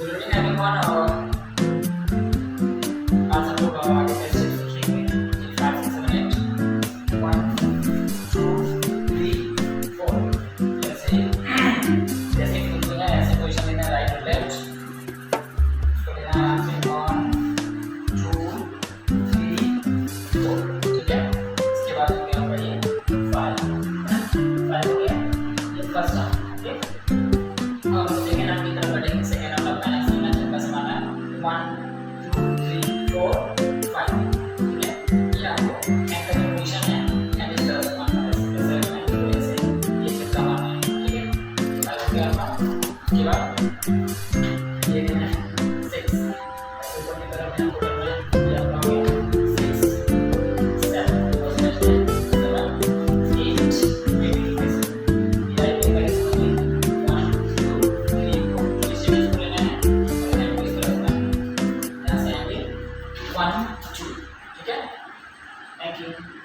Will you having one or answer to our questions in 5, 6, 7, 8? 1, 2, 3, 4. जैसे पूछेगा ऐसे question लेना राइट और लेफ्ट इसको लेना आराम से 1, 2, 3, 4 ठीक है। इसके बाद हो गया भाई 5 5 हो गया ये फर्स्ट नाम ठीक। अब सेकंड नाम की तरफ बढ़ेंगे। सेकंड नाम का मैंने समझना चल बस माना 1, 2, 3, 4, 5 ठीक है। ये आपको एंकर का पोजीशन है एंड इस तरह से मानना है जैसे मैं ऐसे ये कितना मानना है ठीक है। अब क्या के बाद ये देना है 6 ऊपर की तरफ में आपको करना है ये आपका हो गया 6 7 और नेक्स्ट 7 8 ये राइट में करें 1 2 3 4 इसी में इसको लेना है और यहाँ पे इस तरफ में यहाँ से आएंगे 1 2 ठीक है। Thank you.